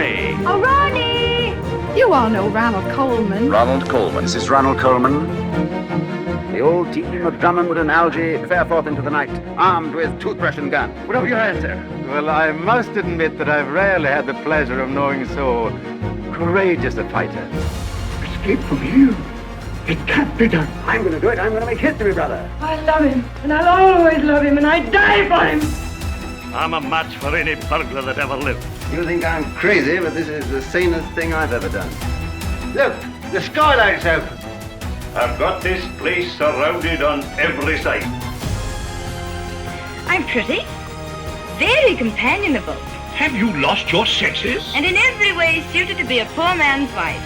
Ronnie. Oh, Ronnie! You all know Ronald Colman. Ronald Colman. This is Ronald Colman. The old team of Drummond and Algie fare forth into the night, armed with toothbrush and gun. What of your answer? Well, I must admit that I've rarely had the pleasure of knowing so courageous a fighter. Escape from here. It can't be done. I'm going to do it. I'm going to make history, brother. I love him, and I'll always love him, and I'd die for him. I'm a match for any burglar that ever lived. You think I'm crazy, but this is the sanest thing I've ever done. Look, the skylight's open. I've got this place surrounded on every side. I'm pretty, very companionable, Have you lost your senses? and in every way suited to be a poor man's wife.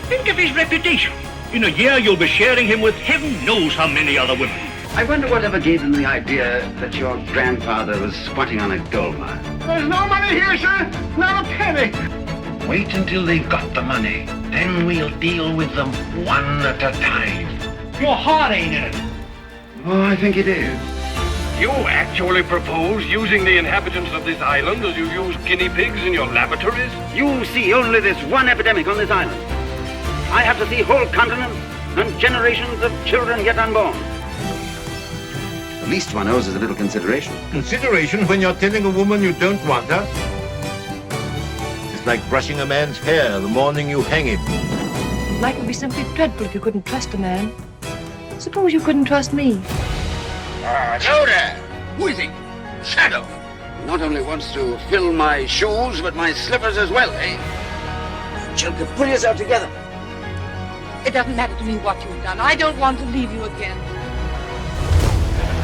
Think of his reputation. In a year, you'll be sharing him with heaven knows how many other women. I wonder whatever gave them the idea that your grandfather was squatting on a gold mine. There's no money here, sir. Not a penny. Wait until they've got the money. Then we'll deal with them one at a time. Your heart ain't in it. Oh, I think it is. You actually propose using the inhabitants of this island as you use guinea pigs in your laboratories? You see only this one epidemic on this island. I have to see whole continents and generations of children yet unborn. The least one owes is a little consideration. Consideration when you're telling a woman you don't want her? It's like brushing a man's hair the morning you hang him. Life would be simply dreadful if you couldn't trust a man. Suppose you couldn't trust me. Hello there. Who is he? Shadow. Not only wants to fill my shoes, but my slippers as well, eh? Children, pull yourself together. It doesn't matter to me what you've done. I don't want to leave you again.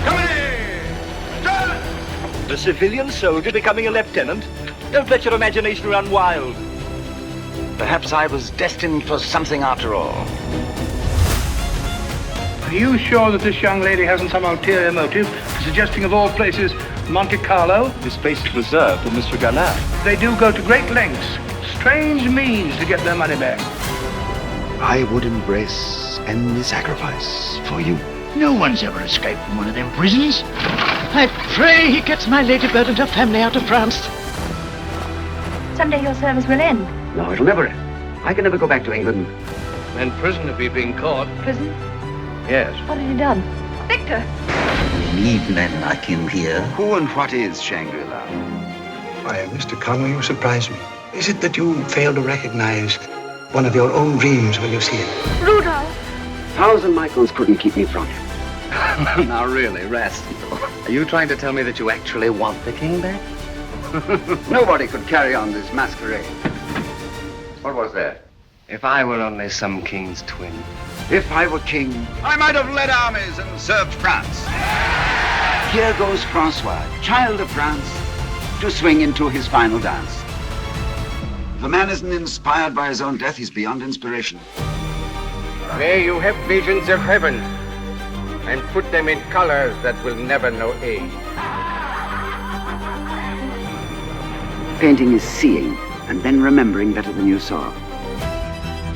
Come in! Start! A civilian soldier becoming a lieutenant? Don't let your imagination run wild. Perhaps I was destined for something after all. Are you sure that this young lady hasn't some ulterior motive for suggesting of all places Monte Carlo? This place is reserved for Mr. Galland. They do go to great lengths, strange means to get their money back. I would embrace any sacrifice for you. No one's ever escaped from one of them prisons. I pray he gets my ladybird and her family out of France. Someday your service will end. No, it'll never end. I can never go back to England. In prison if you've been caught. Prison? Yes. What have you done? Victor! We need men like him here. Who and what is Shangri-La? Why, Mr. Conway, you surprise me. Is it that you fail to recognize one of your own dreams when you see it? Rudolph! 1,000 Michaels couldn't keep me from him. Now really, rest. Are you trying to tell me that you actually want the king back? Nobody could carry on this masquerade. What was that? If I were only some king's twin. If I were king, I might have led armies and served France. Here goes Francois, child of France, to swing into his final dance. If a man isn't inspired by his own death, he's beyond inspiration. May you have visions of heaven and put them in colors that will never know age. Painting is seeing, and then remembering better than you saw.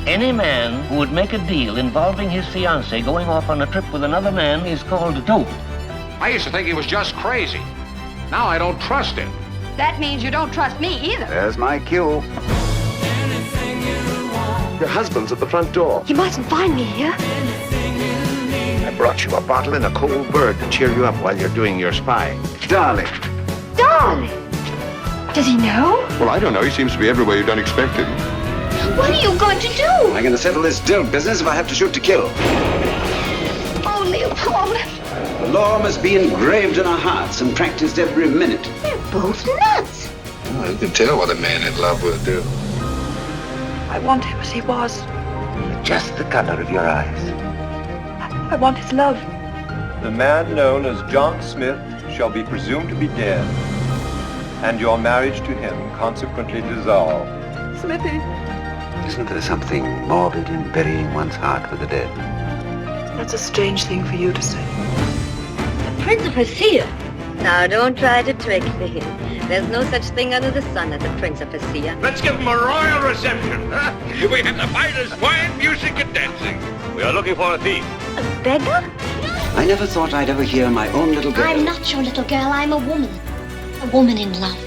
Any man who would make a deal involving his fiancée going off on a trip with another man is called dope. I used to think he was just crazy. Now I don't trust him. That means you don't trust me either. There's my cue. Your husband's at the front door. You mustn't find me here. I brought you a bottle and a cold bird to cheer you up while you're doing your spying. Darling. Darling! Does he know? Well, I don't know. He seems to be everywhere you don't expect him. What are you going to do? I'm going to settle this dirt business if I have to shoot to kill. Only a woman. The law must be engraved in our hearts and practiced every minute. They're both nuts. Well, you can tell what a man in love will do. I want him as he was. Just the color of your eyes. I want his love. The man known as John Smith shall be presumed to be dead, and your marriage to him consequently dissolved. Smithy. Isn't there something morbid in burying one's heart with the dead? That's a strange thing for you to say. The Prince of Persia? Now, don't try to trick me. There's no such thing under the sun as a Prince of Persia. Let's give him a royal reception, huh? We have the finest wine, music, and dancing. We are looking for a thief. A beggar? I never thought I'd ever hear my own little girl. I'm not your little girl, I'm a woman. A woman in love.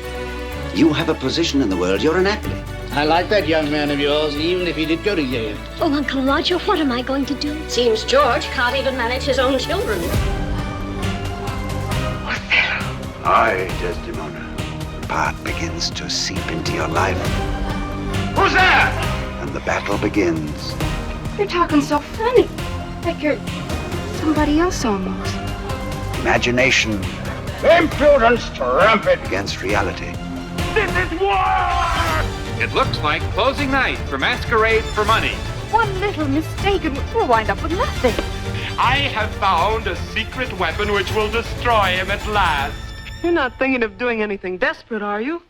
You have a position in the world. You're an athlete. I like that young man of yours, even if he did go to Yale. Oh, Uncle Roger, what am I going to do? Seems George can't even manage his own children. Aye, Desdemona. The part begins to seep into your life. Who's there? And the battle begins. You're talking so funny. Like you're somebody else almost. Imagination. Impudence trumpet. Against reality. This is war! It looks like closing night for Masquerade for Money. One little mistake and we'll wind up with nothing. I have found a secret weapon which will destroy him at last. You're not thinking of doing anything desperate, are you?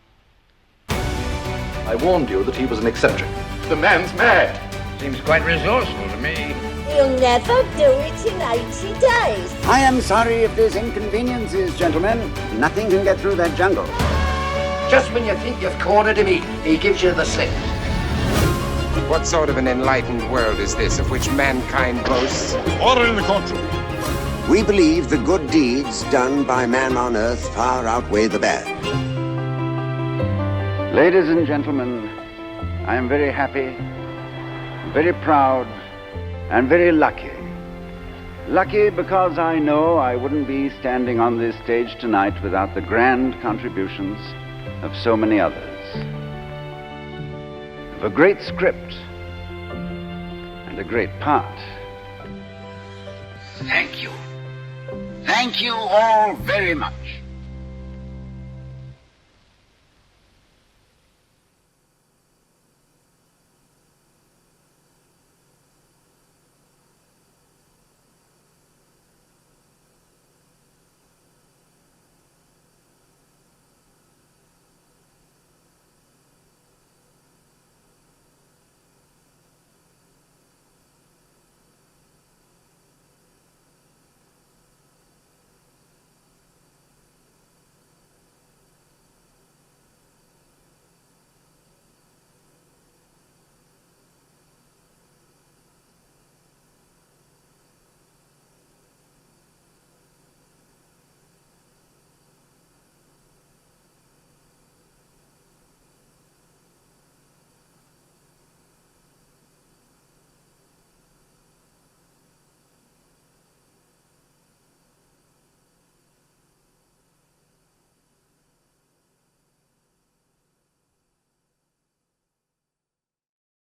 I warned you that he was an eccentric. The man's mad. Seems quite resourceful to me. You'll never do it in 80 days. I am sorry if there's inconveniences, gentlemen. Nothing can get through that jungle. Just when you think you've cornered him, he gives you the slip. What sort of an enlightened world is this of which mankind boasts? Order in the courtroom. We believe the good deeds done by man on earth far outweigh the bad. Ladies and gentlemen, I am very happy, very proud, and very lucky. Lucky because I know I wouldn't be standing on this stage tonight without the grand contributions of so many others. Of a great script and a great part. Thank you. Thank you all very much.